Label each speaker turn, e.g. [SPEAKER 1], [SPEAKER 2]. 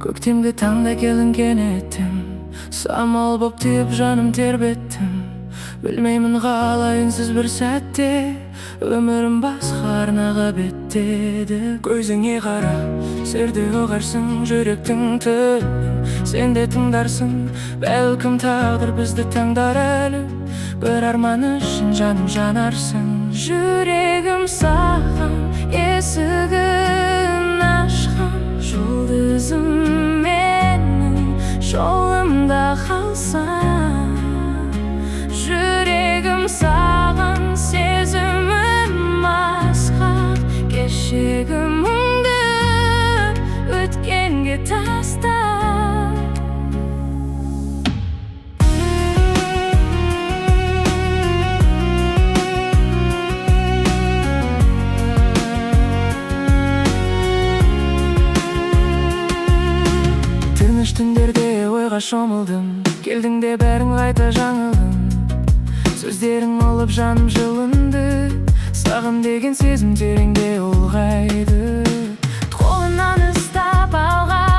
[SPEAKER 1] Көктемгі таңда келдің кенеттен, самал боп тиіп жаным тербеттің. Білмеймін қалай үнсіз бір сәтте өмірім басқа арнаға беттеді. Көзіңе қара, серде ұғарсың жүректің тілін. Сен де тыңдарсың, бәлкім тағдыр бізді таңдар әлі. Бір арман үшін жаным жанарсың. Жүрегім саған есігін ашқан, жұлдызым менің жолымда қалсаң. Жүрегім саған сезімім асқақ, кешегі мұңды өткенге таста. Тыныш түндерде ойға шомылдым, келдің де бәрін қайта жаңылдым. Сөздерің олып жаным жылынды, сағым деген сезім тереңде ұлғайды. Қолынан ұстап алған